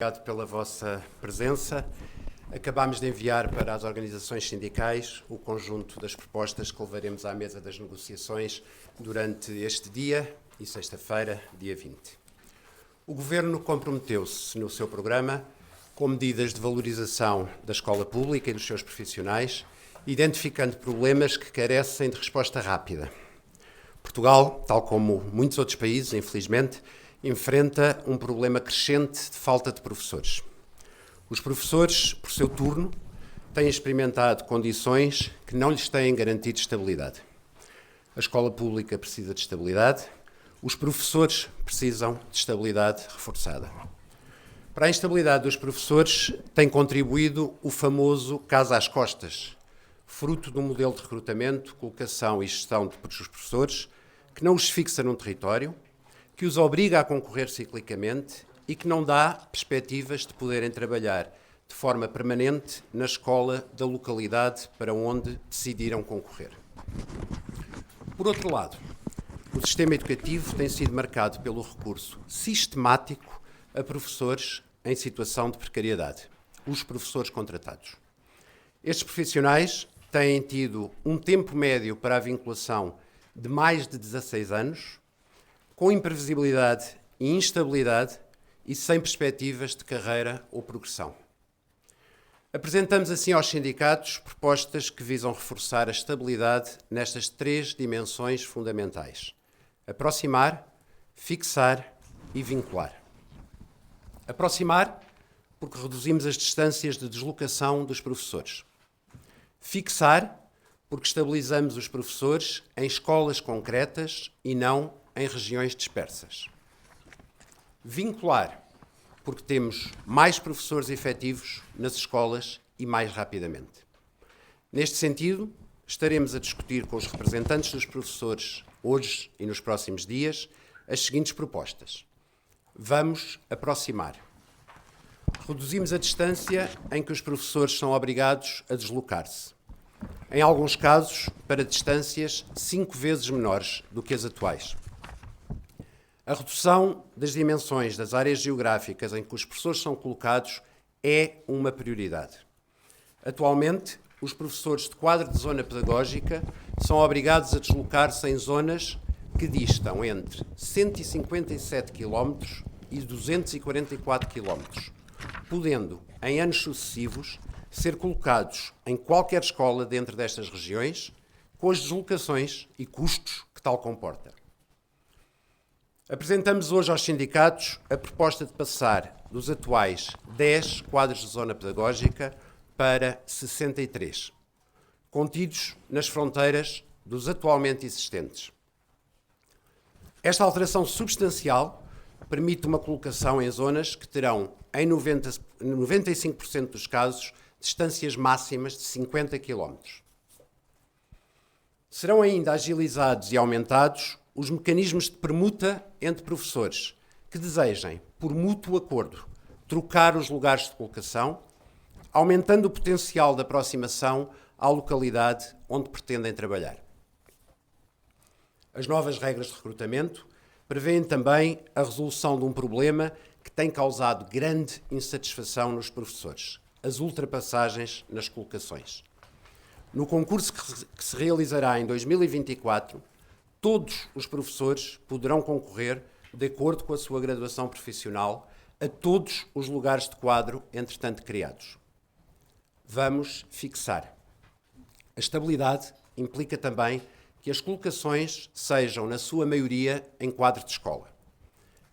Obrigado pela vossa presença. Acabámos de enviar para as organizações sindicais o conjunto das propostas que levaremos à mesa das negociações durante este dia e sexta-feira, dia 20. O Governo comprometeu-se no seu programa com medidas de valorização da escola pública e dos seus profissionais, identificando problemas que carecem de resposta rápida. Portugal, tal como muitos outros países, infelizmente, enfrenta um problema crescente de falta de professores. Os professores, por seu turno, têm experimentado condições que não lhes têm garantido estabilidade. A escola pública precisa de estabilidade, os professores precisam de estabilidade reforçada. Para a instabilidade dos professores tem contribuído o famoso caso às costas, fruto de um modelo de recrutamento, colocação e gestão dos professores que não os fixa num território, que os obriga a concorrer ciclicamente e que não dá perspectivas de poderem trabalhar de forma permanente na escola da localidade para onde decidiram concorrer. Por outro lado, o sistema educativo tem sido marcado pelo recurso sistemático a professores em situação de precariedade, os professores contratados. Estes profissionais têm tido um tempo médio para a vinculação de mais de 16 anos, com imprevisibilidade e instabilidade e sem perspectivas de carreira ou progressão. Apresentamos assim aos sindicatos propostas que visam reforçar a estabilidade nestas três dimensões fundamentais: aproximar, fixar e vincular. Aproximar, porque reduzimos as distâncias de deslocação dos professores. Fixar, porque estabilizamos os professores em escolas concretas e não em regiões dispersas. Vincular, porque temos mais professores efetivos nas escolas e mais rapidamente. Neste sentido, estaremos a discutir com os representantes dos professores hoje e nos próximos dias as seguintes propostas. Vamos aproximar. Reduzimos a distância em que os professores são obrigados a deslocar-se. Em alguns casos, para distâncias 5 vezes menores do que as atuais. A redução das dimensões das áreas geográficas em que os professores são colocados é uma prioridade. Atualmente, os professores de quadro de zona pedagógica são obrigados a deslocar-se em zonas que distam entre 157 km e 244 km, podendo, em anos sucessivos, ser colocados em qualquer escola dentro destas regiões, com as deslocações e custos que tal comporta. Apresentamos hoje aos sindicatos a proposta de passar dos atuais 10 quadros de zona pedagógica para 63, contidos nas fronteiras dos atualmente existentes. Esta alteração substancial permite uma colocação em zonas que terão, em 95% dos casos, distâncias máximas de 50 km. Serão ainda agilizados e aumentados os mecanismos de permuta entre professores que desejem, por mútuo acordo, trocar os lugares de colocação, aumentando o potencial de aproximação à localidade onde pretendem trabalhar. As novas regras de recrutamento prevêem também a resolução de um problema que tem causado grande insatisfação nos professores: as ultrapassagens nas colocações. No concurso que se realizará em 2024, todos os professores poderão concorrer, de acordo com a sua graduação profissional, a todos os lugares de quadro entretanto criados. Vamos fixar. A estabilidade implica também que as colocações sejam, na sua maioria, em quadro de escola.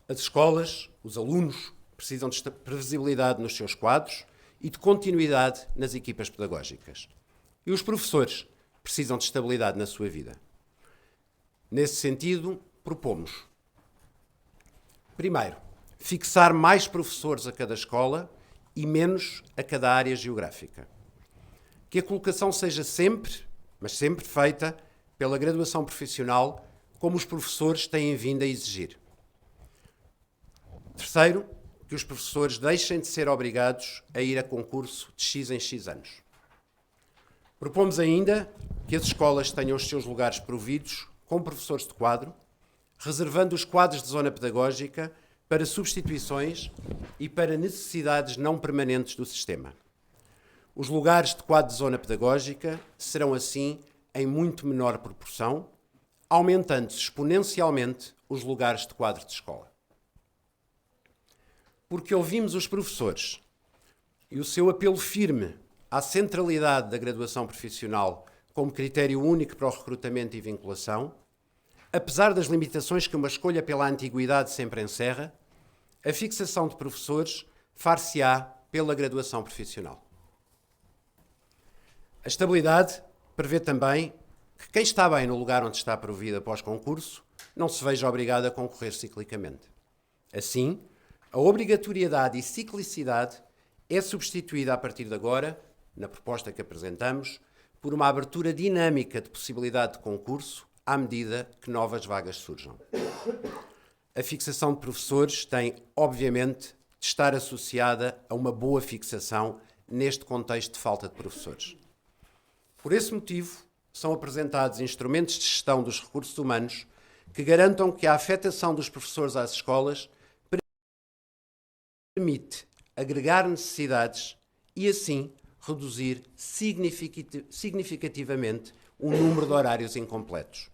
As escolas, os alunos, precisam de previsibilidade nos seus quadros e de continuidade nas equipas pedagógicas. E os professores precisam de estabilidade na sua vida. Nesse sentido, propomos, primeiro, fixar mais professores a cada escola e menos a cada área geográfica. Que a colocação seja sempre, mas sempre feita pela graduação profissional, como os professores têm vindo a exigir. Terceiro, que os professores deixem de ser obrigados a ir a concurso de X em X anos. Propomos ainda que as escolas tenham os seus lugares providos com professores de quadro, reservando os quadros de zona pedagógica para substituições e para necessidades não permanentes do sistema. Os lugares de quadro de zona pedagógica serão, assim, em muito menor proporção, aumentando-se exponencialmente os lugares de quadro de escola. Porque ouvimos os professores e o seu apelo firme à centralidade da graduação profissional como critério único para o recrutamento e vinculação, apesar das limitações que uma escolha pela antiguidade sempre encerra, a fixação de professores far-se-á pela graduação profissional. A estabilidade prevê também que quem está bem no lugar onde está promovido após concurso não se veja obrigado a concorrer ciclicamente. Assim, a obrigatoriedade e ciclicidade é substituída a partir de agora, na proposta que apresentamos, por uma abertura dinâmica de possibilidade de concurso à medida que novas vagas surjam. A fixação de professores tem, obviamente, de estar associada a uma boa fixação neste contexto de falta de professores. Por esse motivo, são apresentados instrumentos de gestão dos recursos humanos que garantam que a afetação dos professores às escolas permite agregar necessidades e, assim, reduzir significativamente o número de horários incompletos,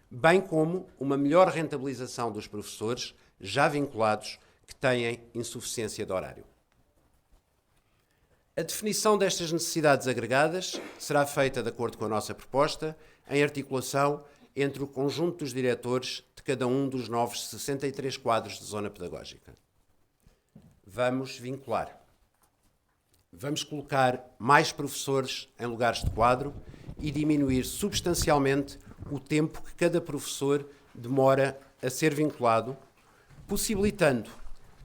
bem como uma melhor rentabilização dos professores já vinculados que têm insuficiência de horário. A definição destas necessidades agregadas será feita de acordo com a nossa proposta, em articulação entre o conjunto dos diretores de cada um dos novos 63 quadros de zona pedagógica. Vamos vincular. Vamos colocar mais professores em lugares de quadro e diminuir substancialmente o tempo que cada professor demora a ser vinculado, possibilitando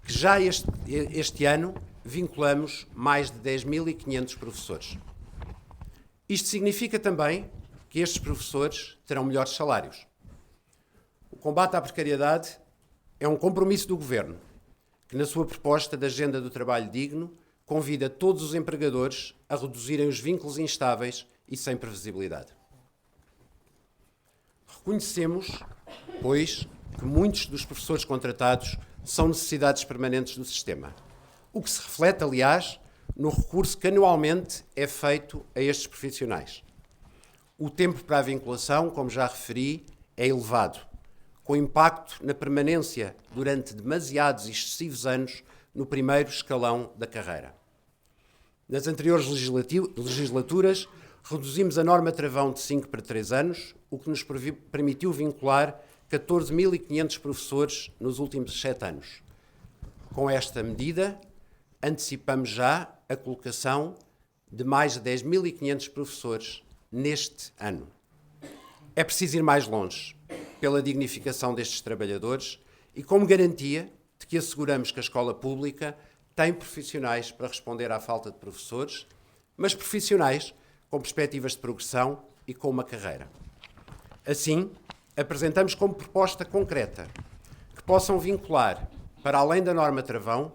que já este ano vinculamos mais de 10.500 professores. Isto significa também que estes professores terão melhores salários. O combate à precariedade é um compromisso do Governo, que na sua proposta de Agenda do Trabalho Digno convida todos os empregadores a reduzirem os vínculos instáveis e sem previsibilidade. Reconhecemos, pois, que muitos dos professores contratados são necessidades permanentes do sistema, o que se reflete, aliás, no recurso que anualmente é feito a estes profissionais. O tempo para a vinculação, como já referi, é elevado, com impacto na permanência durante demasiados e excessivos anos no primeiro escalão da carreira. Nas anteriores legislaturas, reduzimos a norma travão de 5 para 3 anos, o que nos permitiu vincular 14.500 professores nos últimos 7 anos. Com esta medida, antecipamos já a colocação de mais de 10.500 professores neste ano. É preciso ir mais longe, pela dignificação destes trabalhadores e como garantia de que asseguramos que a escola pública tem profissionais para responder à falta de professores, mas profissionais com perspectivas de progressão e com uma carreira. Assim, apresentamos como proposta concreta que possam vincular, para além da norma travão,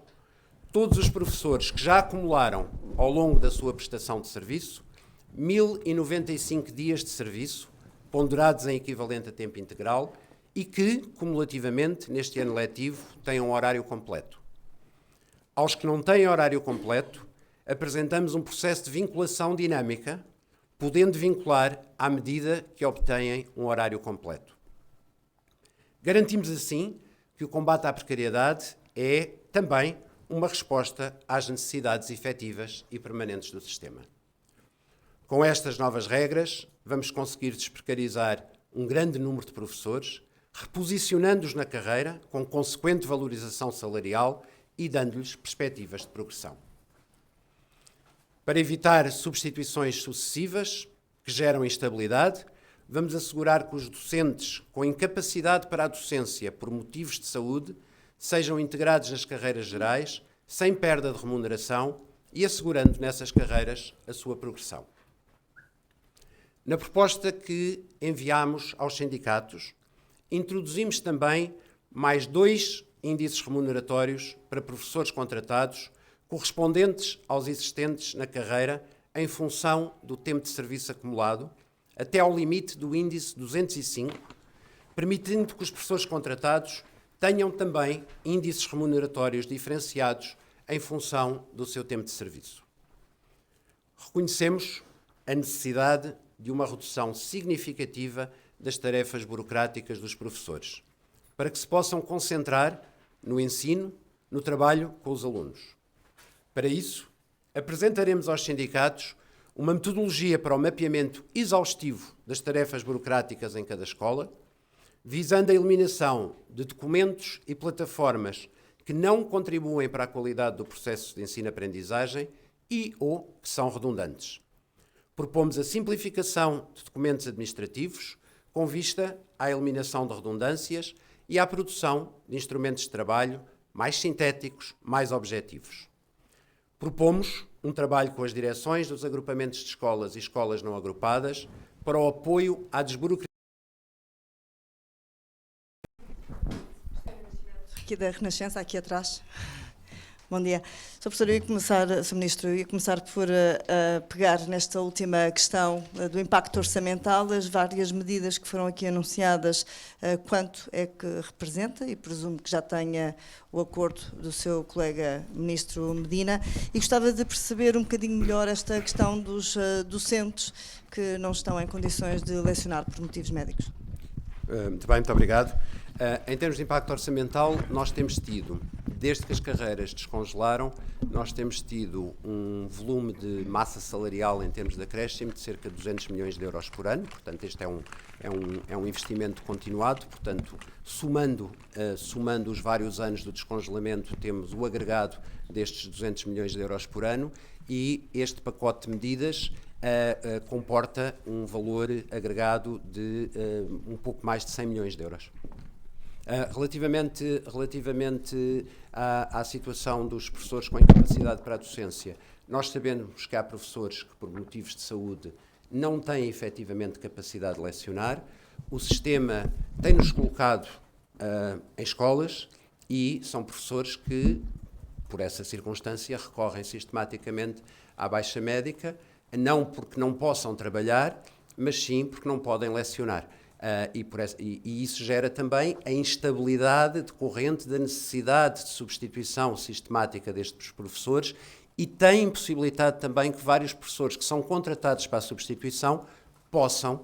todos os professores que já acumularam, ao longo da sua prestação de serviço, 1.095 dias de serviço, ponderados em equivalente a tempo integral, e que, cumulativamente, neste ano letivo, tenham horário completo. Aos que não têm horário completo, apresentamos um processo de vinculação dinâmica, podendo vincular à medida que obtêm um horário completo. Garantimos, assim, que o combate à precariedade é também uma resposta às necessidades efetivas e permanentes do sistema. Com estas novas regras, vamos conseguir desprecarizar um grande número de professores, reposicionando-os na carreira com consequente valorização salarial e dando-lhes perspectivas de progressão. Para evitar substituições sucessivas que geram instabilidade, vamos assegurar que os docentes com incapacidade para a docência por motivos de saúde sejam integrados nas carreiras gerais, sem perda de remuneração e assegurando nessas carreiras a sua progressão. Na proposta que enviámos aos sindicatos, introduzimos também mais 2 índices remuneratórios para professores contratados, correspondentes aos existentes na carreira em função do tempo de serviço acumulado, até ao limite do índice 205, permitindo que os professores contratados tenham também índices remuneratórios diferenciados em função do seu tempo de serviço. Reconhecemos a necessidade de uma redução significativa das tarefas burocráticas dos professores, para que se possam concentrar no ensino, no trabalho com os alunos. Para isso, apresentaremos aos sindicatos uma metodologia para o mapeamento exaustivo das tarefas burocráticas em cada escola, visando a eliminação de documentos e plataformas que não contribuem para a qualidade do processo de ensino-aprendizagem e ou que são redundantes. Propomos a simplificação de documentos administrativos com vista à eliminação de redundâncias e à produção de instrumentos de trabalho mais sintéticos, mais objetivos. Propomos um trabalho com as direções dos agrupamentos de escolas e escolas não agrupadas para o apoio à desburocratização. Aqui da Renascença, aqui atrás. Bom dia. Sr. Professor, Sr. Ministro, eu ia começar por pegar nesta última questão do impacto orçamental, as várias medidas que foram aqui anunciadas, quanto é que representa, e presumo que já tenha o acordo do seu colega Ministro Medina, e gostava de perceber um bocadinho melhor esta questão dos docentes que não estão em condições de lecionar por motivos médicos. Muito bem, muito obrigado. Em termos de impacto orçamental, nós temos tido, desde que as carreiras descongelaram, nós temos tido um volume de massa salarial em termos de acréscimo de cerca de 200 milhões de euros por ano, portanto este é um investimento continuado, portanto somando os vários anos do descongelamento temos o agregado destes 200 milhões de euros por ano e este pacote de medidas comporta um valor agregado de um pouco mais de 100 milhões de euros. Relativamente à situação dos professores com incapacidade para a docência, nós sabemos que há professores que, por motivos de saúde, não têm efetivamente capacidade de lecionar. O sistema tem-nos colocado em escolas e são professores que, por essa circunstância, recorrem sistematicamente à baixa médica, não porque não possam trabalhar, mas sim porque não podem lecionar. E isso gera também a instabilidade decorrente da necessidade de substituição sistemática destes professores e tem impossibilitado também que vários professores que são contratados para a substituição possam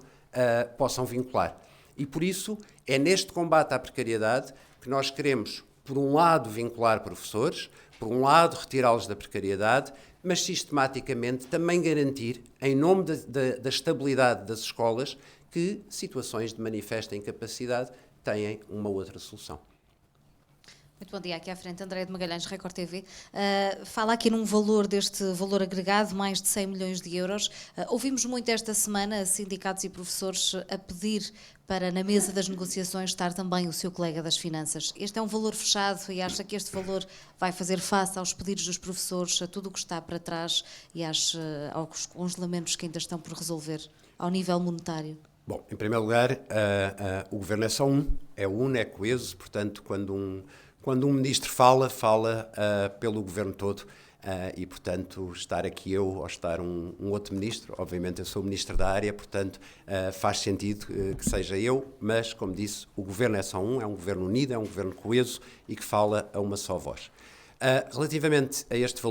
vincular. E por isso é neste combate à precariedade que nós queremos, por um lado, vincular professores, por um lado, retirá-los da precariedade, mas sistematicamente também garantir, em nome da estabilidade das escolas, que situações de manifesta incapacidade têm uma outra solução. Muito bom dia, aqui à frente, André de Magalhães, Record TV. Fala aqui num valor deste valor agregado, mais de 100 milhões de euros. Ouvimos muito esta semana sindicatos e professores a pedir para na mesa das negociações estar também o seu colega das finanças. Este é um valor fechado e acha que este valor vai fazer face aos pedidos dos professores, a tudo o que está para trás e aos congelamentos que ainda estão por resolver ao nível monetário? Bom, em primeiro lugar, o Governo é só um, é uno, é coeso, portanto, quando um ministro fala pelo Governo todo e, portanto, estar aqui eu ou estar um outro ministro, obviamente eu sou o ministro da área, portanto, faz sentido que seja eu, mas, como disse, o Governo é só um, é um Governo unido, é um Governo coeso e que fala a uma só voz. Relativamente a este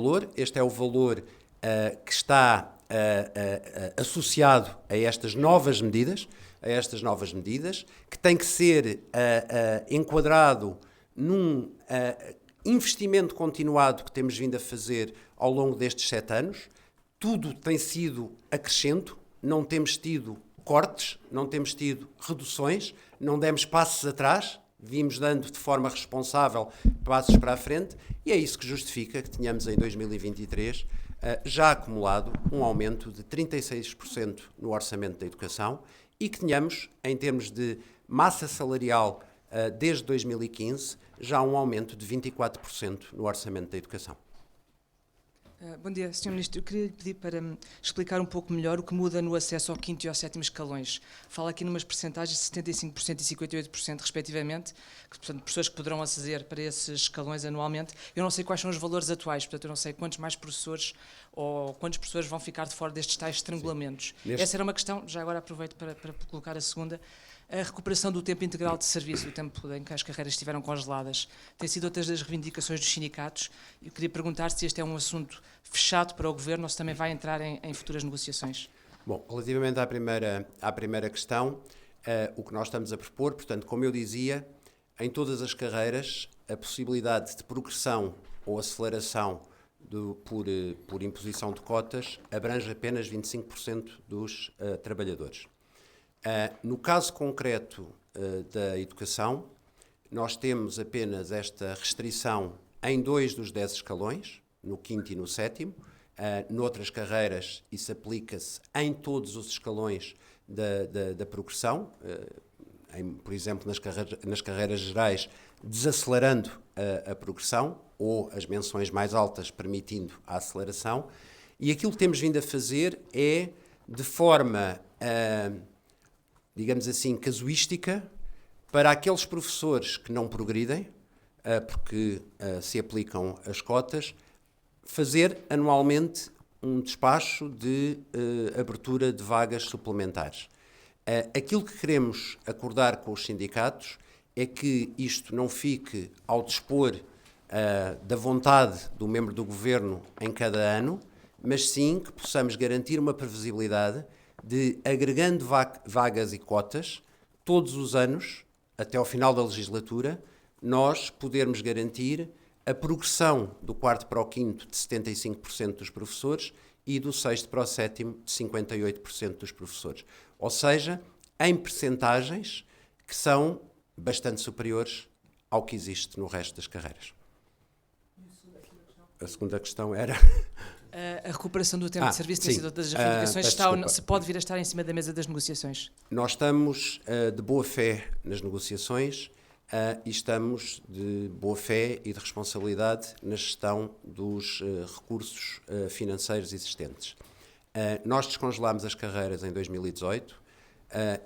é o valor que está associado a estas novas medidas, que tem que ser enquadrado num investimento continuado que temos vindo a fazer ao longo destes 7 anos. Tudo tem sido acrescento, não temos tido cortes, não temos tido reduções, não demos passos atrás, vimos dando de forma responsável passos para a frente e é isso que justifica que tenhamos em 2023 já acumulado um aumento de 36% no orçamento da educação e que tenhamos, em termos de massa salarial, desde 2015, já um aumento de 24% no orçamento da educação. Bom dia, Sr. Ministro. Eu queria lhe pedir para me explicar um pouco melhor o que muda no acesso ao 5º e ao 7º escalões. Fala aqui numas percentagens de 75% e 58%, respectivamente, que, portanto, pessoas que poderão aceder para esses escalões anualmente. Eu não sei quais são os valores atuais, portanto, eu não sei quantos mais professores ou quantos professores vão ficar de fora destes tais estrangulamentos. Essa era uma questão, já agora aproveito para colocar a segunda. A recuperação do tempo integral de serviço, o tempo em que as carreiras estiveram congeladas, tem sido outras das reivindicações dos sindicatos. Eu queria perguntar se este é um assunto fechado para o Governo ou se também vai entrar em futuras negociações. Bom, relativamente à primeira questão, o que nós estamos a propor, portanto, como eu dizia, em todas as carreiras, a possibilidade de progressão ou aceleração por imposição de cotas abrange apenas 25% dos trabalhadores. No caso concreto da educação, nós temos apenas esta restrição em 2 dos 10 escalões, no 5º e no 7º. Noutras carreiras, isso aplica-se em todos os escalões da progressão, por exemplo, nas carreiras gerais, desacelerando a progressão, ou as menções mais altas permitindo a aceleração. E aquilo que temos vindo a fazer é, de forma, digamos assim, casuística, para aqueles professores que não progridem, porque se aplicam as cotas, fazer anualmente um despacho de abertura de vagas suplementares. Aquilo que queremos acordar com os sindicatos é que isto não fique ao dispor da vontade do membro do Governo em cada ano, mas sim que possamos garantir uma previsibilidade de, agregando vagas e cotas, todos os anos, até ao final da legislatura, nós podermos garantir a progressão do 4º para o 5º de 75% dos professores e do 6º para o 7º de 58% dos professores. Ou seja, em percentagens que são bastante superiores ao que existe no resto das carreiras. A segunda questão era... A recuperação do tempo de serviço tem sido outra das reivindicações. Se pode vir a estar em cima da mesa das negociações? Nós estamos de boa fé nas negociações e estamos de boa fé e de responsabilidade na gestão dos recursos financeiros existentes. Nós descongelámos as carreiras em 2018.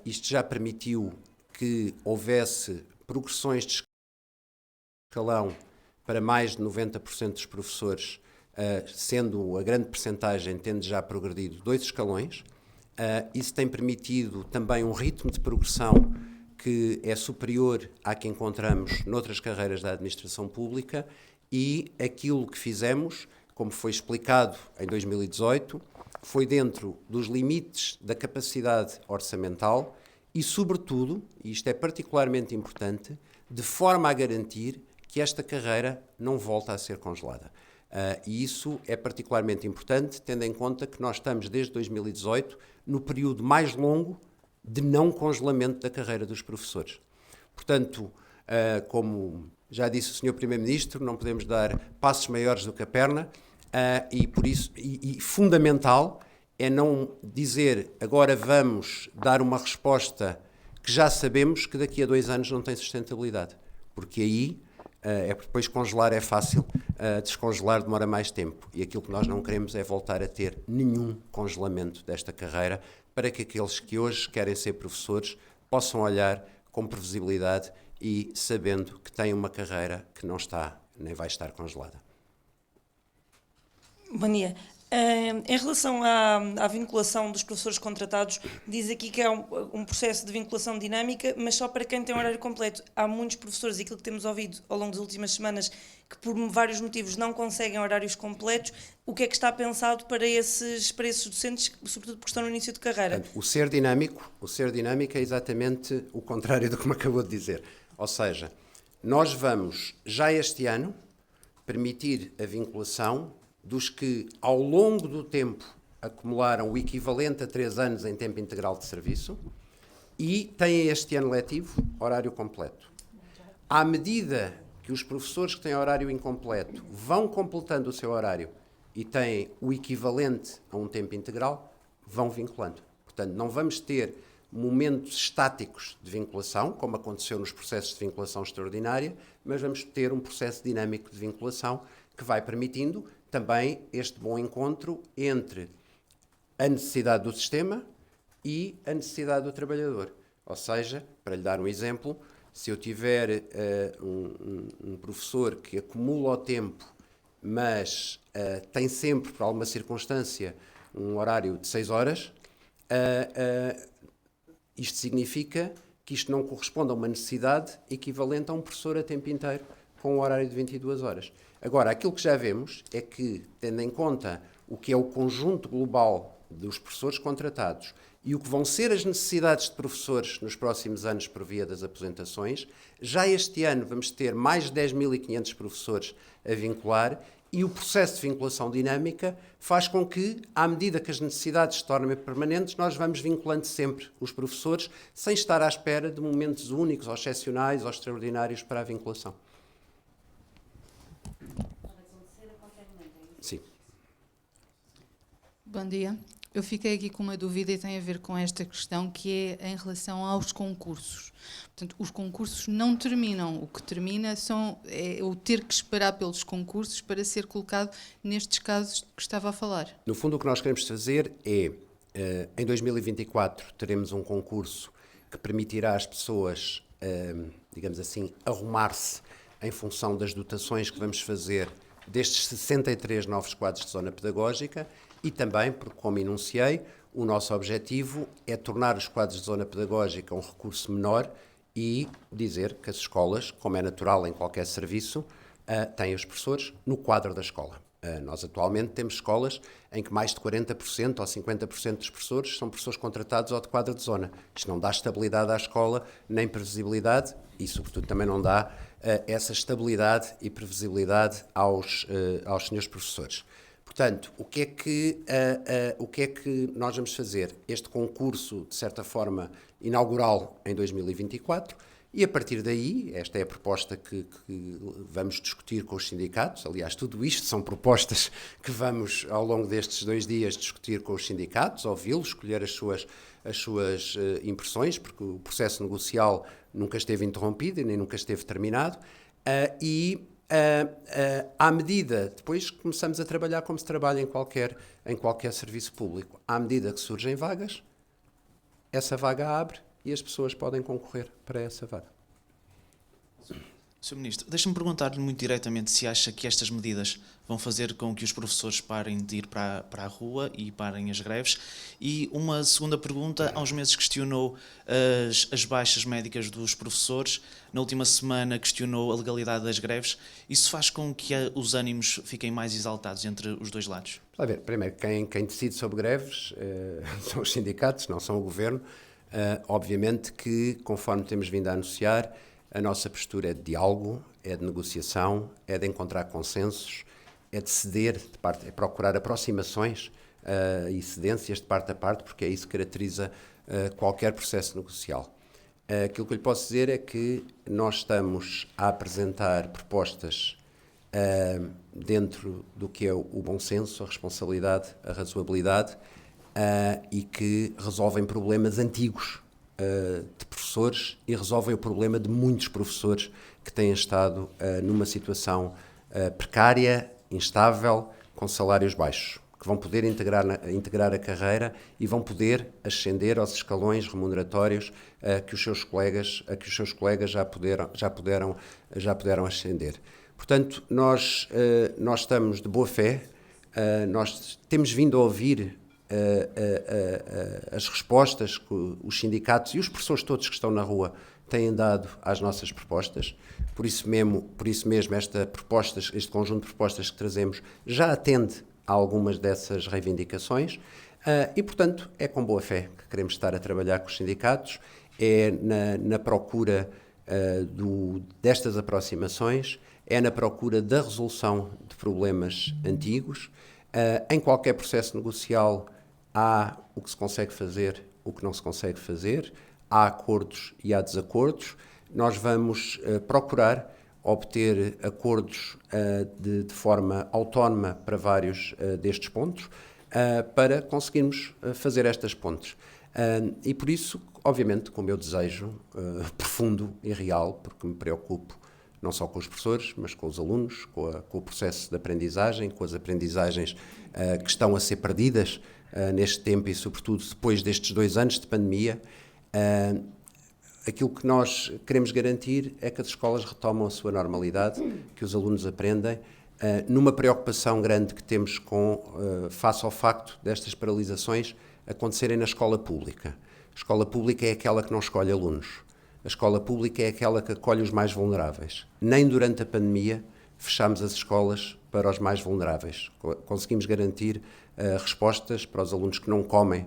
Isto já permitiu que houvesse progressões de escalão para mais de 90% dos professores, sendo a grande percentagem tendo já progredido 2 escalões. Isso tem permitido também um ritmo de progressão que é superior à que encontramos noutras carreiras da administração pública, e aquilo que fizemos, como foi explicado em 2018, foi dentro dos limites da capacidade orçamental e, sobretudo, e isto é particularmente importante, de forma a garantir que esta carreira não volta a ser congelada. E isso é particularmente importante, tendo em conta que nós estamos, desde 2018, no período mais longo de não congelamento da carreira dos professores. Portanto, como já disse o Sr. Primeiro-Ministro, não podemos dar passos maiores do que a perna, e por isso, fundamental é não dizer agora vamos dar uma resposta que já sabemos que daqui a 2 anos não tem sustentabilidade, porque aí depois congelar é fácil, descongelar demora mais tempo, e aquilo que nós não queremos é voltar a ter nenhum congelamento desta carreira, para que aqueles que hoje querem ser professores possam olhar com previsibilidade e sabendo que têm uma carreira que não está, nem vai estar congelada. Bom dia. Em relação à vinculação dos professores contratados, diz aqui que é um processo de vinculação dinâmica, mas só para quem tem horário completo. Há muitos professores, e aquilo que temos ouvido ao longo das últimas semanas, que por vários motivos não conseguem horários completos. O que é que está pensado para esses docentes, sobretudo porque estão no início de carreira? Portanto, o ser dinâmico é exatamente o contrário do que me acabou de dizer. Ou seja, nós vamos, já este ano, permitir a vinculação dos que, ao longo do tempo, acumularam o equivalente a 3 anos em tempo integral de serviço e têm este ano letivo horário completo. À medida que os professores que têm horário incompleto vão completando o seu horário e têm o equivalente a um tempo integral, vão vinculando. Portanto, não vamos ter momentos estáticos de vinculação, como aconteceu nos processos de vinculação extraordinária, mas vamos ter um processo dinâmico de vinculação que vai permitindo também este bom encontro entre a necessidade do sistema e a necessidade do trabalhador. Ou seja, para lhe dar um exemplo, se eu tiver um professor que acumula o tempo, mas tem sempre, por alguma circunstância, um horário de 6 horas, isto significa que isto não corresponde a uma necessidade equivalente a um professor a tempo inteiro com um horário de 22 horas. Agora, aquilo que já vemos é que, tendo em conta o que é o conjunto global dos professores contratados e o que vão ser as necessidades de professores nos próximos anos por via das aposentações, já este ano vamos ter mais de 10.500 professores a vincular e o processo de vinculação dinâmica faz com que, à medida que as necessidades se tornem permanentes, nós vamos vinculando sempre os professores sem estar à espera de momentos únicos, ou excepcionais, ou extraordinários para a vinculação. Sim. Bom dia. Eu fiquei aqui com uma dúvida e tem a ver com esta questão, que é em relação aos concursos. Portanto, os concursos não terminam. O que termina é o ter que esperar pelos concursos para ser colocado nestes casos que estava a falar. No fundo, o que nós queremos fazer é, em 2024, teremos um concurso que permitirá às pessoas, digamos assim, arrumar-se em função das dotações que vamos fazer destes 63 novos quadros de zona pedagógica e também, porque, como enunciei, o nosso objetivo é tornar os quadros de zona pedagógica um recurso menor e dizer que as escolas, como é natural em qualquer serviço, têm os professores no quadro da escola. Nós atualmente temos escolas em que mais de 40% ou 50% dos professores são professores contratados ao de quadro de zona. Isto não dá estabilidade à escola, nem previsibilidade e, sobretudo, também não dá essa estabilidade e previsibilidade aos senhores professores. Portanto, o que é que nós vamos fazer? Este concurso, de certa forma, inaugural em 2024, e a partir daí, esta é a proposta que vamos discutir com os sindicatos. Aliás, tudo isto são propostas que vamos, ao longo destes 2 dias, discutir com os sindicatos, ouvi-los, escolher as suas impressões, porque o processo negocial nunca esteve interrompido e nem nunca esteve terminado, à medida, depois começamos a trabalhar como se trabalha em qualquer serviço público. À medida que surgem vagas, essa vaga abre e as pessoas podem concorrer para essa vaga. Sr. Ministro, deixe-me perguntar-lhe muito diretamente se acha que estas medidas vão fazer com que os professores parem de ir para a rua e parem as greves. E uma segunda pergunta, há uns meses questionou as baixas médicas dos professores, na última semana questionou a legalidade das greves. Isso faz com que os ânimos fiquem mais exaltados entre os dois lados? A ver, primeiro, quem decide sobre greves são os sindicatos, não são o Governo. Obviamente que, conforme temos vindo a anunciar, a nossa postura é de diálogo, é de negociação, é de encontrar consensos, é de ceder, é procurar aproximações e cedências de parte a parte, porque é isso que caracteriza qualquer processo negocial. Aquilo que eu lhe posso dizer é que nós estamos a apresentar propostas dentro do que é o bom senso, a responsabilidade, a razoabilidade e que resolvem problemas antigos de professores e resolvem o problema de muitos professores que têm estado numa situação precária, instável, com salários baixos, que vão poder integrar a carreira e vão poder ascender aos escalões remuneratórios que os seus colegas já puderam ascender. Portanto, nós estamos de boa fé, nós temos vindo a ouvir as respostas que os sindicatos e os professores todos que estão na rua têm dado às nossas propostas. Por isso mesmo este conjunto de propostas que trazemos já atende a algumas dessas reivindicações e, portanto, é com boa fé que queremos estar a trabalhar com os sindicatos, é na procura destas aproximações, é na procura da resolução de problemas antigos. Em qualquer processo negocial há o que se consegue fazer, o que não se consegue fazer, há acordos e há desacordos. Nós vamos procurar obter acordos de forma autónoma para vários destes pontos, para conseguirmos fazer estas pontes. E por isso, obviamente, com o meu desejo profundo e real, porque me preocupo não só com os professores, mas com os alunos, com o processo de aprendizagem, com as aprendizagens que estão a ser perdidas neste tempo e, sobretudo, depois destes 2 anos de pandemia. Aquilo que nós queremos garantir é que as escolas retomam a sua normalidade, que os alunos aprendem, numa preocupação grande que temos face ao facto destas paralisações acontecerem na escola pública. A escola pública é aquela que não escolhe alunos. a escola pública é aquela que acolhe os mais vulneráveis. Nem durante a pandemia fechámos as escolas para os mais vulneráveis. Conseguimos garantir respostas para os alunos que não comem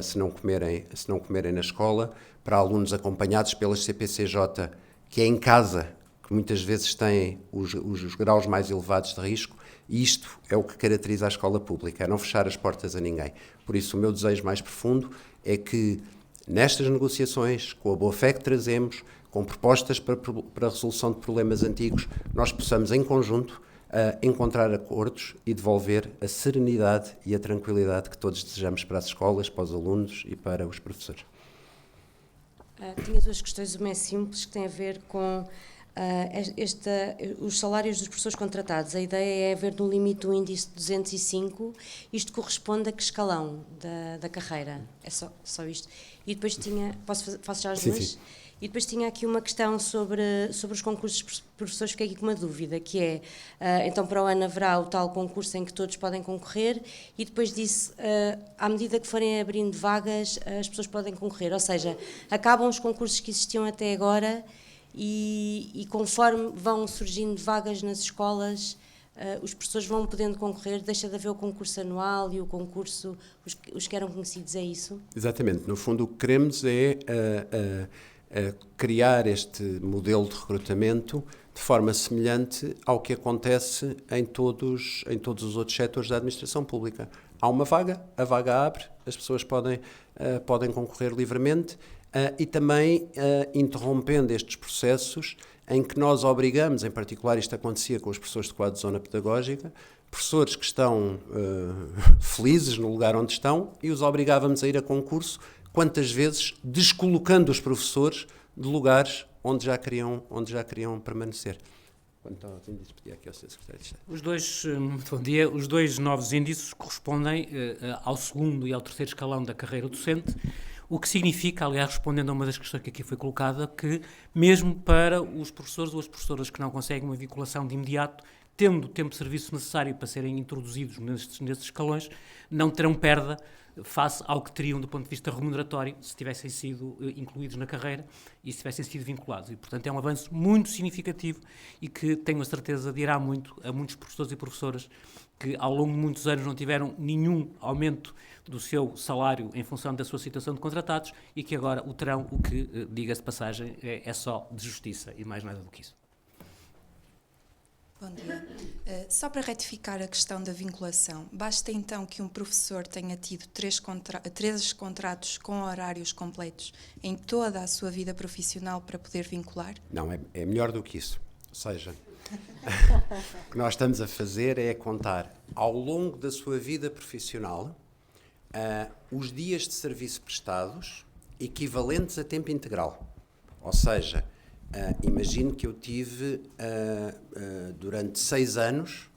se não comerem na escola, para alunos acompanhados pelas CPCJ, que é em casa, que muitas vezes têm os graus mais elevados de risco, e isto é o que caracteriza a escola pública, é não fechar as portas a ninguém. Por isso, o meu desejo mais profundo é que, nestas negociações, com a boa-fé que trazemos, com propostas para a resolução de problemas antigos, nós possamos, em conjunto, encontrar acordos e devolver a serenidade e a tranquilidade que todos desejamos para as escolas, para os alunos e para os professores. Tinha duas questões, uma é simples, que tem a ver com os salários dos professores contratados. A ideia é haver no limite um índice de 205, isto corresponde a que escalão da carreira? É só isto. E depois tinha, faço já as duas? Sim. E depois tinha aqui uma questão sobre os concursos de professores, fiquei aqui com uma dúvida, que é, então para o ano haverá o tal concurso em que todos podem concorrer, e depois disse, à medida que forem abrindo vagas, as pessoas podem concorrer, ou seja, acabam os concursos que existiam até agora e conforme vão surgindo vagas nas escolas, os professores vão podendo concorrer, deixa de haver o concurso anual e o concurso, os que eram conhecidos, é isso? Exatamente, no fundo o que queremos é criar este modelo de recrutamento de forma semelhante ao que acontece em todos os outros setores da administração pública. Há uma vaga, a vaga abre, as pessoas podem concorrer livremente e também interrompendo estes processos em que nós obrigamos, em particular isto acontecia com os professores de quadro de zona pedagógica, professores que estão felizes no lugar onde estão e os obrigávamos a ir a concurso, quantas vezes descolocando os professores de lugares onde já queriam permanecer. Quanto aos índices, pedia aqui ao Sr. Secretário de Estado. Muito bom dia. Os dois novos índices correspondem ao segundo e ao terceiro escalão da carreira docente, o que significa, aliás, respondendo a uma das questões que aqui foi colocada, que mesmo para os professores ou as professoras que não conseguem uma vinculação de imediato, tendo o tempo de serviço necessário para serem introduzidos nestes escalões, não terão perda face ao que teriam do ponto de vista remuneratório se tivessem sido incluídos na carreira e se tivessem sido vinculados. E, portanto, é um avanço muito significativo e que tenho a certeza dirá muito a muitos professores e professoras que ao longo de muitos anos não tiveram nenhum aumento do seu salário em função da sua situação de contratados e que agora o terão, o que, diga-se de passagem, é só de justiça e mais nada do que isso. Bom dia. Só para retificar a questão da vinculação, basta então que um professor tenha tido três contratos com horários completos em toda a sua vida profissional para poder vincular? Não, é melhor do que isso. Ou seja, o que nós estamos a fazer é contar ao longo da sua vida profissional os dias de serviço prestados equivalentes a tempo integral. Ou seja, imagino que eu tive durante 6 anos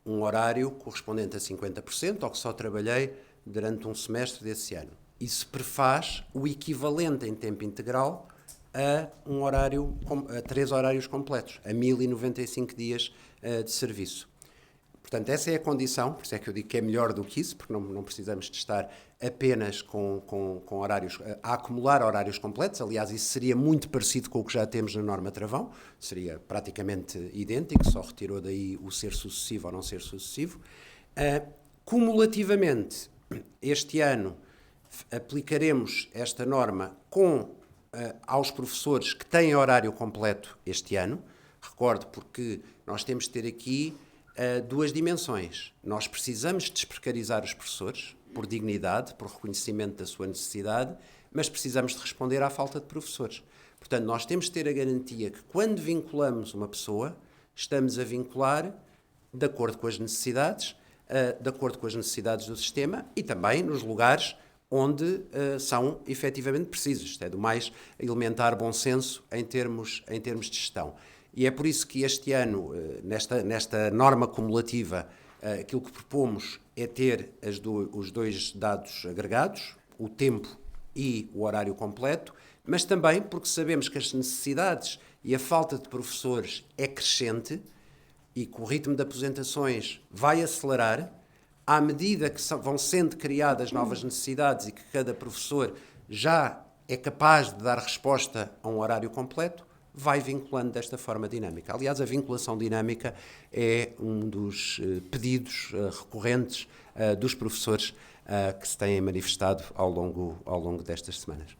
um horário correspondente a 50%, ou que só trabalhei durante um semestre desse ano. Isso prefaz o equivalente em tempo integral a 3 horários completos, a 1095 dias de serviço. Portanto, essa é a condição, por isso é que eu digo que é melhor do que isso, porque não precisamos de estar apenas com horários, a acumular horários completos. Aliás, isso seria muito parecido com o que já temos na norma travão, seria praticamente idêntico, só retirou daí o ser sucessivo ou não ser sucessivo. Cumulativamente, este ano aplicaremos esta norma aos professores que têm horário completo este ano. Recordo, porque nós temos de ter aqui duas dimensões. Nós precisamos desprecarizar os professores, por dignidade, por reconhecimento da sua necessidade, mas precisamos de responder à falta de professores. Portanto, nós temos de ter a garantia que quando vinculamos uma pessoa, estamos a vincular de acordo com as necessidades, do sistema e também nos lugares onde são efetivamente precisos. Isto é do mais elementar bom senso em termos de gestão. E é por isso que este ano, nesta norma cumulativa, aquilo que propomos é ter os dois dados agregados, o tempo e o horário completo, mas também porque sabemos que as necessidades e a falta de professores é crescente e que o ritmo de aposentações vai acelerar à medida que vão sendo criadas novas necessidades e que cada professor já é capaz de dar resposta a um horário completo, vai vinculando desta forma dinâmica. Aliás, a vinculação dinâmica é um dos pedidos recorrentes dos professores que se têm manifestado ao longo destas semanas.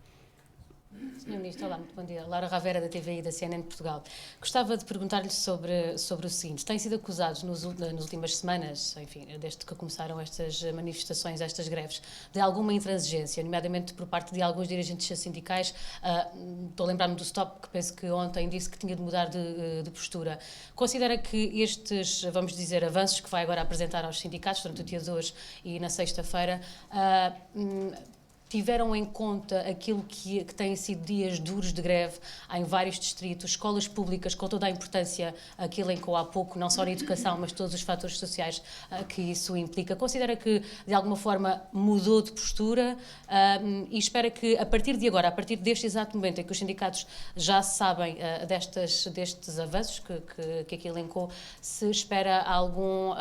Sr. Ministro, olá, muito bom dia. Laura Ravera, da TVI da CNN de Portugal. Gostava de perguntar-lhe sobre o seguinte. Têm sido acusados nas últimas semanas, enfim, desde que começaram estas manifestações, estas greves, de alguma intransigência, nomeadamente por parte de alguns dirigentes sindicais. Estou a lembrar-me do STOP, que penso que ontem disse que tinha de mudar de postura. Considera que estes, vamos dizer, avanços que vai agora apresentar aos sindicatos durante o dia de hoje e na sexta-feira, tiveram em conta aquilo que têm sido dias duros de greve em vários distritos, escolas públicas, com toda a importância que elencou há pouco, não só na educação, mas todos os fatores sociais que isso implica? Considera que, de alguma forma, mudou de postura e espera que, a partir de agora, a partir deste exato momento em que os sindicatos já sabem destes avanços que aqui elencou, se espera algum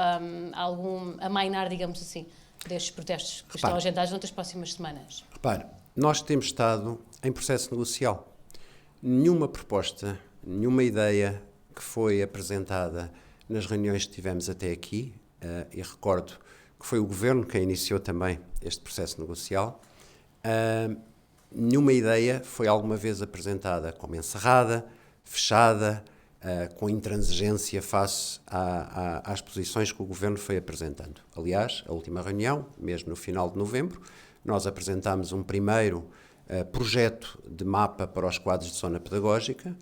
amainar, digamos assim, destes protestos que estão agendados nas próximas semanas? Repare, nós temos estado em processo negocial. Nenhuma proposta, nenhuma ideia que foi apresentada nas reuniões que tivemos até aqui, e recordo que foi o Governo quem iniciou também este processo negocial, nenhuma ideia foi alguma vez apresentada como encerrada, fechada, com intransigência face às posições que o Governo foi apresentando. Aliás, a última reunião, mesmo no final de novembro, nós apresentámos um primeiro projeto de mapa para os quadros de zona pedagógica,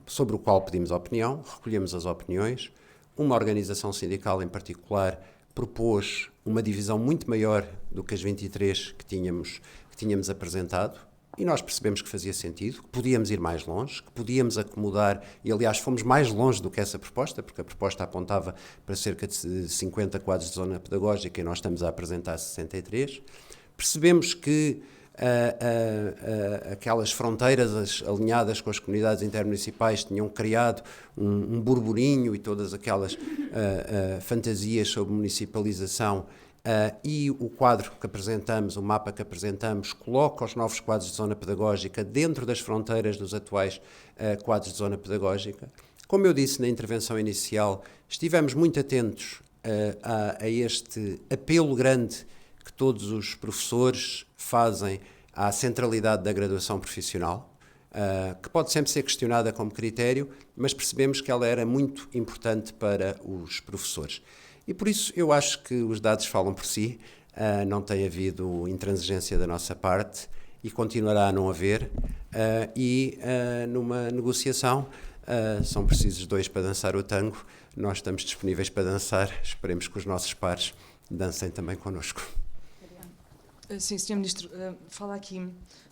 sobre o qual pedimos opinião, recolhemos as opiniões. Uma organização sindical em particular propôs uma divisão muito maior do que as 23 que tínhamos apresentado, e nós percebemos que fazia sentido, que podíamos ir mais longe, que podíamos acomodar, e aliás fomos mais longe do que essa proposta, porque a proposta apontava para cerca de 50 quadros de zona pedagógica e nós estamos a apresentar 63. Percebemos que aquelas fronteiras alinhadas com as comunidades intermunicipais tinham criado um burburinho e todas aquelas fantasias sobre municipalização. E o quadro que apresentamos, o mapa que apresentamos, coloca os novos quadros de zona pedagógica dentro das fronteiras dos atuais quadros de zona pedagógica. Como eu disse na intervenção inicial, estivemos muito atentos a este apelo grande que todos os professores fazem à centralidade da graduação profissional, que pode sempre ser questionada como critério, mas percebemos que ela era muito importante para os professores. E por isso eu acho que os dados falam por si, não tem havido intransigência da nossa parte e continuará a não haver, e numa negociação são precisos dois para dançar o tango, nós estamos disponíveis para dançar, esperemos que os nossos pares dancem também connosco. Sim, Sr. Ministro, fala aqui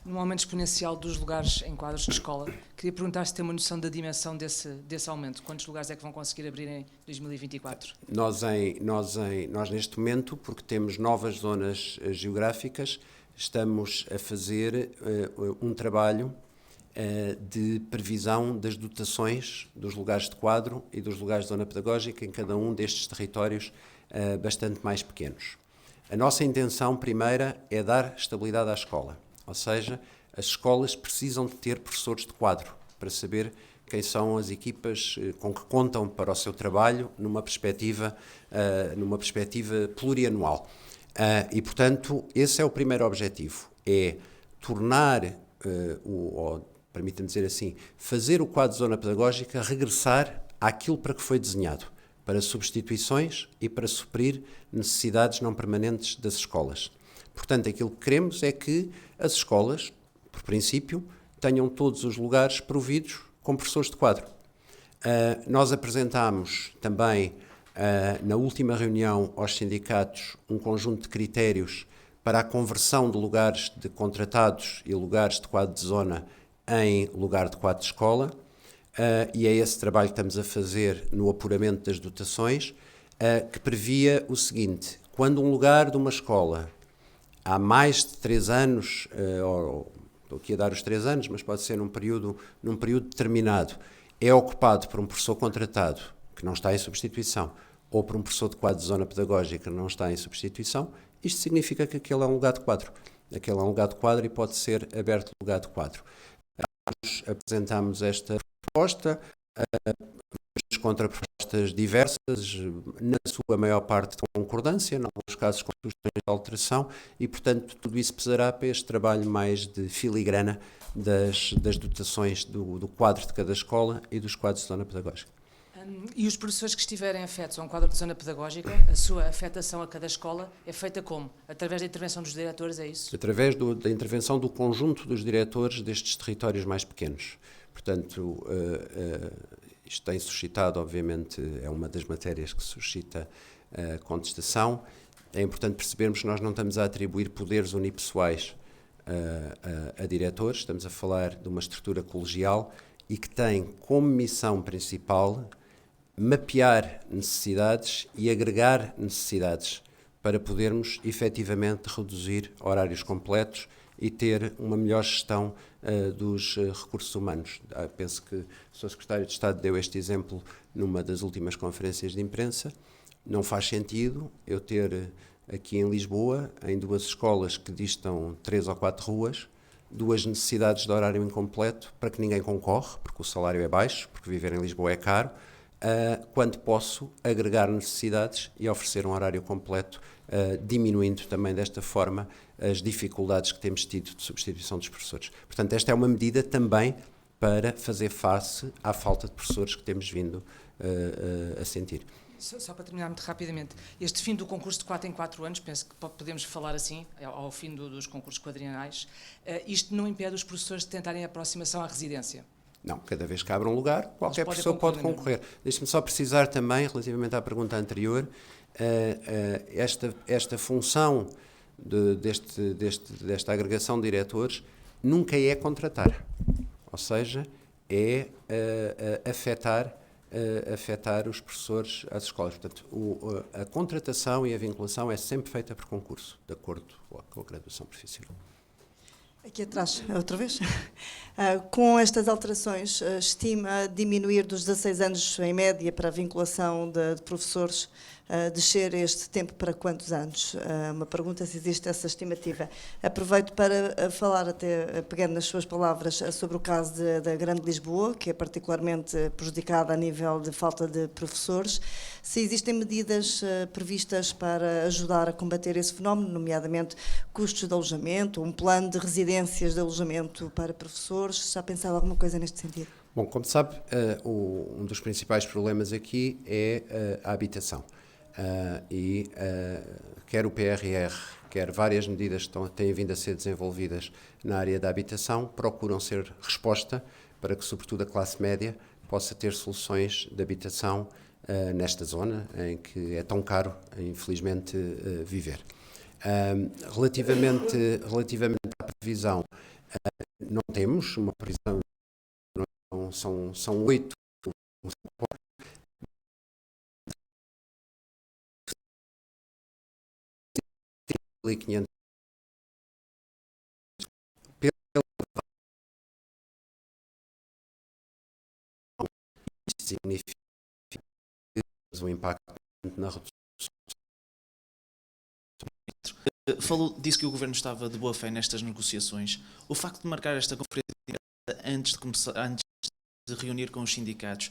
num aumento exponencial dos lugares em quadros de escola. Queria perguntar se tem uma noção da dimensão desse aumento. Quantos lugares é que vão conseguir abrir em 2024? Nós neste momento, porque temos novas zonas geográficas, estamos a fazer um trabalho de previsão das dotações dos lugares de quadro e dos lugares de zona pedagógica em cada um destes territórios bastante mais pequenos. A nossa intenção primeira é dar estabilidade à escola, ou seja, as escolas precisam de ter professores de quadro para saber quem são as equipas com que contam para o seu trabalho numa perspectiva plurianual. E, portanto, esse é o primeiro objetivo, é tornar, permita-me dizer assim, fazer o quadro de zona pedagógica regressar àquilo para que foi desenhado, para substituições e para suprir necessidades não permanentes das escolas. Portanto, aquilo que queremos é que as escolas, por princípio, tenham todos os lugares providos com professores de quadro. Nós apresentámos também, na última reunião aos sindicatos, um conjunto de critérios para a conversão de lugares de contratados e lugares de quadro de zona em lugar de quadro de escola. E é esse trabalho que estamos a fazer no apuramento das dotações, que previa o seguinte: quando um lugar de uma escola há mais de 3 anos, estou aqui a dar os 3 anos, mas pode ser num período determinado, é ocupado por um professor contratado que não está em substituição, ou por um professor de quadro de zona pedagógica que não está em substituição, isto significa que aquele é um lugar de quadro. aquele é um legado quadro e pode ser aberto legado quadro. Nós apresentámos esta proposta, contrapropostas diversas, na sua maior parte de concordância, em alguns casos com sugestões de alteração, e, portanto, tudo isso pesará para este trabalho mais de filigrana das dotações do quadro de cada escola e dos quadros de zona pedagógica. E os professores que estiverem afetos a um quadro de zona pedagógica, a sua afetação a cada escola é feita como? Através da intervenção dos diretores, é isso? Através da intervenção do conjunto dos diretores destes territórios mais pequenos. Portanto, isto tem suscitado, obviamente, é uma das matérias que suscita contestação. É importante percebermos que nós não estamos a atribuir poderes unipessoais a diretores, estamos a falar de uma estrutura colegial e que tem como missão principal mapear necessidades e agregar necessidades para podermos efetivamente reduzir horários completos e ter uma melhor gestão dos recursos humanos. Penso que o Sr. Secretário de Estado deu este exemplo numa das últimas conferências de imprensa. Não faz sentido eu ter aqui em Lisboa, em 2 escolas que distam 3 ou 4 ruas, 2 necessidades de horário incompleto para que ninguém concorre, porque o salário é baixo, porque viver em Lisboa é caro, quando posso agregar necessidades e oferecer um horário completo, diminuindo também desta forma as dificuldades que temos tido de substituição dos professores. Portanto, esta é uma medida também para fazer face à falta de professores que temos vindo a sentir. Só para terminar muito rapidamente, este fim do concurso de 4 em 4 anos, penso que podemos falar assim, ao fim dos concursos quadrienais, isto não impede os professores de tentarem a aproximação à residência? Não, cada vez que abre um lugar, qualquer pessoa pode concorrer. Deixe-me só precisar também, relativamente à pergunta anterior, esta função desta agregação de diretores nunca é contratar, ou seja, é afetar os professores às escolas. Portanto, a contratação e a vinculação é sempre feita por concurso, de acordo com a graduação profissional. Aqui atrás, outra vez. Com estas alterações, estima diminuir dos 16 anos em média para a vinculação de professores, descer este tempo para quantos anos? Uma pergunta se existe essa estimativa. Aproveito para falar, até pegando nas suas palavras, sobre o caso da Grande Lisboa, que é particularmente prejudicada a nível de falta de professores. Se existem medidas previstas para ajudar a combater esse fenómeno, nomeadamente custos de alojamento, um plano de residências de alojamento para professores, já pensado alguma coisa neste sentido? Bom, como sabe, um dos principais problemas aqui é a habitação. Quer o PRR, quer várias medidas que têm vindo a ser desenvolvidas na área da habitação, procuram ser resposta para que, sobretudo, a classe média possa ter soluções de habitação nesta zona em que é tão caro, infelizmente, viver. Relativamente à previsão, não temos uma previsão, são 8 1.500 Isto significa um impacto na redução. Disse que o Governo estava de boa fé nestas negociações. O facto de marcar esta conferência antes de reunir com os sindicatos,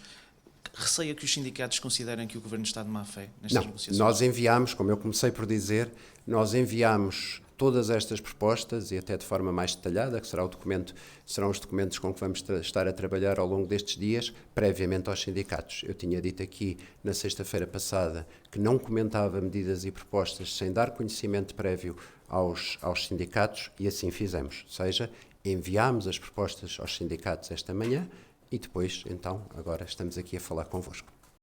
receia que os sindicatos considerem que o Governo está de má fé nestas negociações? Nós enviámos, como eu comecei por dizer, nós enviámos todas estas propostas e até de forma mais detalhada, que serão os documentos com que vamos estar a trabalhar ao longo destes dias, previamente aos sindicatos. Eu tinha dito aqui na sexta-feira passada que não comentava medidas e propostas sem dar conhecimento prévio aos sindicatos e assim fizemos. Ou seja, enviámos as propostas aos sindicatos esta manhã e depois, então, agora estamos aqui a falar convosco.